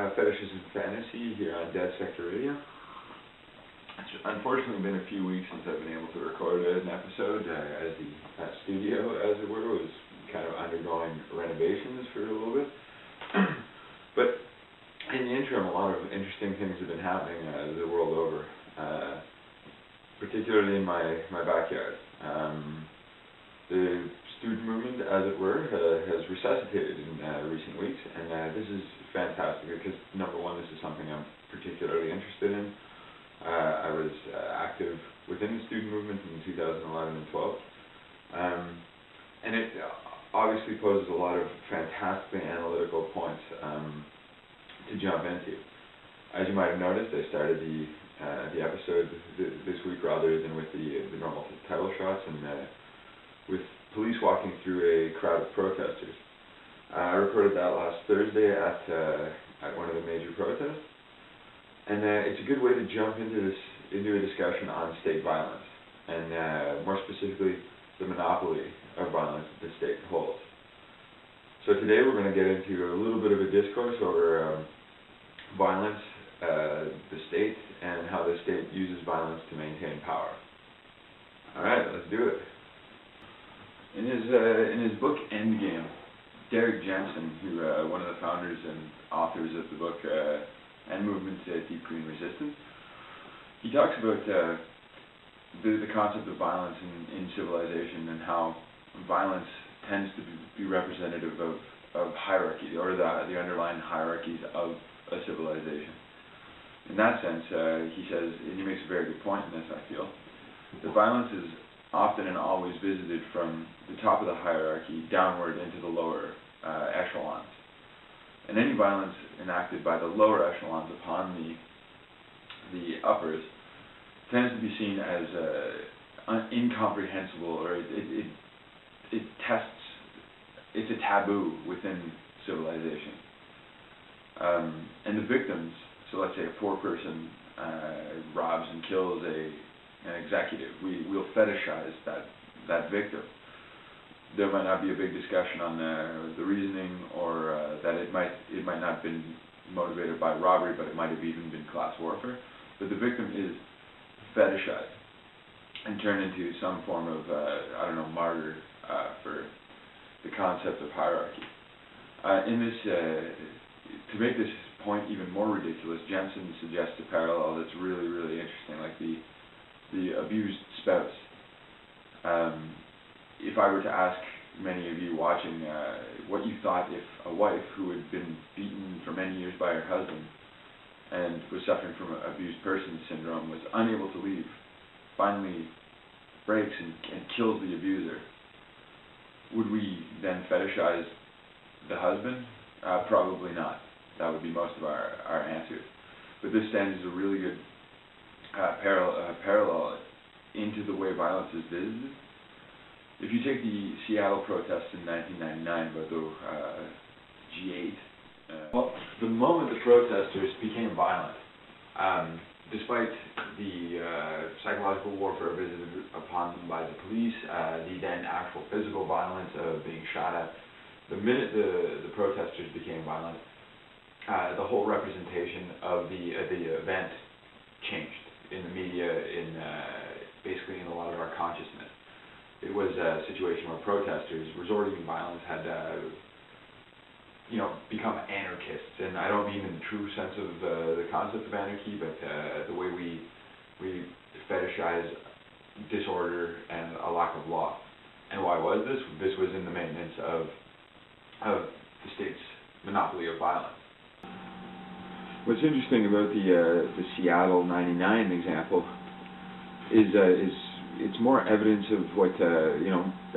Fetishes and Fantasy here on Dead Sector Radio. It's unfortunately been a few weeks since I've been able to record an episode, as the studio, as it were, was kind of undergoing renovations for a little bit. But in the interim, a lot of interesting things have been happening the world over, particularly in my backyard. The student movement, as it were, has resuscitated in recent weeks, and this is fantastic because, number one, this is something I'm particularly interested in. I was active within the student movement in 2011 and 12, and it obviously poses a lot of fantastically analytical points to jump into. As you might have noticed, I started the episode this week rather than with the normal title shots, and with police walking through a crowd of protesters. I recorded that last Thursday at one of the major protests, and it's a good way to jump into a discussion on state violence, and more specifically the monopoly of violence that the state holds. So today we're going to get into a little bit of a discourse over violence, the state, and how the state uses violence to maintain power. All right, let's do it. In his book Endgame, Derek Jensen, who one of the founders and authors of the book and movement Deep Green Resistance, he talks about the concept of violence in civilization and how violence tends to be representative of hierarchy, or the underlying hierarchies of a civilization. In that sense, he says, and he makes a very good point in this, I feel, that violence is often and always visited from the top of the hierarchy downward into the lower echelons. And any violence enacted by the lower echelons upon the uppers tends to be seen as incomprehensible, or it tests, it's a taboo within civilization. And the victims, so let's say a poor person robs and kills an executive, we'll fetishize that victim. There might not be a big discussion on the reasoning, or that it might not have been motivated by robbery, but it might have even been class warfare. But the victim is fetishized and turned into some form of, martyr for the concept of hierarchy. To make this point even more ridiculous, Jensen suggests a parallel that's really, really interesting, like the abused spouse. If I were to ask many of you watching what you thought if a wife who had been beaten for many years by her husband and was suffering from abused person syndrome, was unable to leave, finally breaks and kills the abuser, would we then fetishize the husband? Probably not. That would be most of our answers. But this stands as a really good parallel into the way violence is visited. If you take the Seattle protests in 1999 about the G8, the moment the protesters became violent, despite the psychological warfare visited upon them by the police, the then actual physical violence of being shot at, the minute the protesters became violent, the whole representation of the event changed in the media, basically in a lot of our consciousness. It was a situation where protesters resorting to violence had become anarchists, and I don't mean in the true sense of the concept of anarchy, but the way we fetishize disorder and a lack of law. And why was this? This was in the maintenance of the state's monopoly of violence. What's interesting about the Seattle '99 example is it's more evidence of what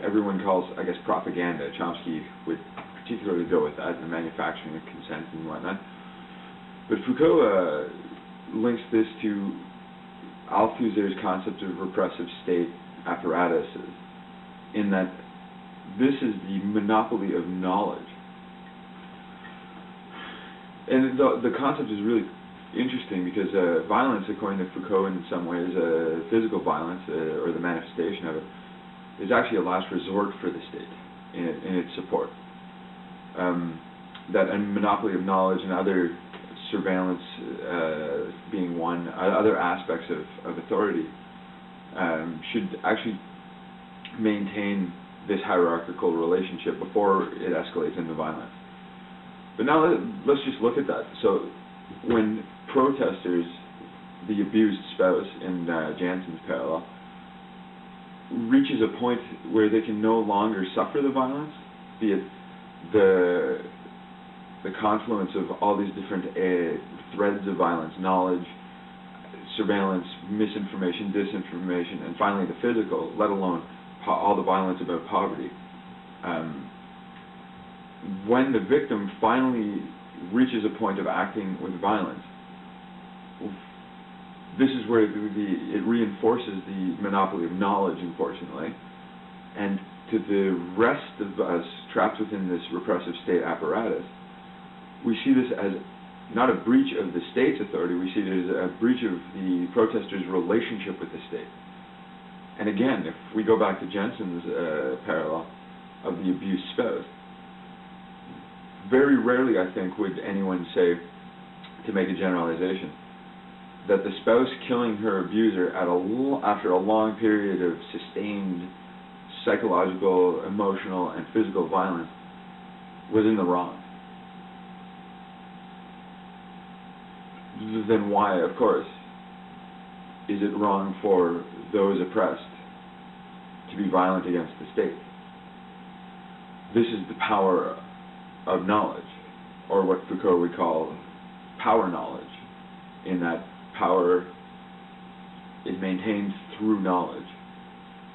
everyone calls, I guess, propaganda. Chomsky would particularly go with that, the manufacturing of consent and whatnot. But Foucault links this to Althusser's concept of repressive state apparatuses, in that this is the monopoly of knowledge. And the concept is really interesting because violence, according to Foucault, in some ways, physical violence, or the manifestation of it, is actually a last resort for the state in its support. That a monopoly of knowledge and other surveillance being one, other aspects of authority, should actually maintain this hierarchical relationship before it escalates into violence. But now let's just look at that. So when protesters, the abused spouse in Jansen's parallel, reaches a point where they can no longer suffer the violence, be it the confluence of all these different threads of violence, knowledge, surveillance, misinformation, disinformation, and finally the physical, let alone all the violence about poverty. When the victim finally reaches a point of acting with violence, this is where it reinforces the monopoly of knowledge, unfortunately, and to the rest of us trapped within this repressive state apparatus, we see this as not a breach of the state's authority, we see it as a breach of the protesters' relationship with the state. And again, if we go back to Jensen's parallel of the abused spouse, very rarely, I think, would anyone say, to make a generalization, that the spouse killing her abuser after a long period of sustained psychological, emotional, and physical violence was in the wrong. Then why, of course, is it wrong for those oppressed to be violent against the state? This is the power of knowledge, or what Foucault would call power knowledge, in that power is maintained through knowledge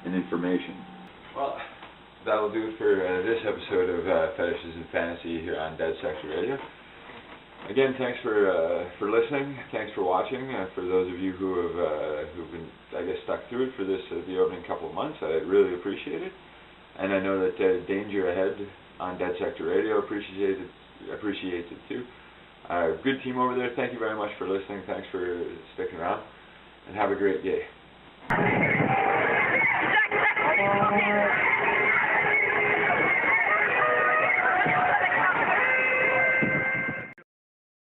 and information. Well, that will do it for this episode of Fetishes and Fantasy here on Dead Sector Radio. Again, thanks for listening. Thanks for watching. For those of you who've been, I guess, stuck through it for this the opening couple of months, I really appreciate it. And I know that Danger Ahead on Dead Sector Radio appreciates it too. Good team over there. Thank you very much for listening. Thanks for sticking around, and have a great day.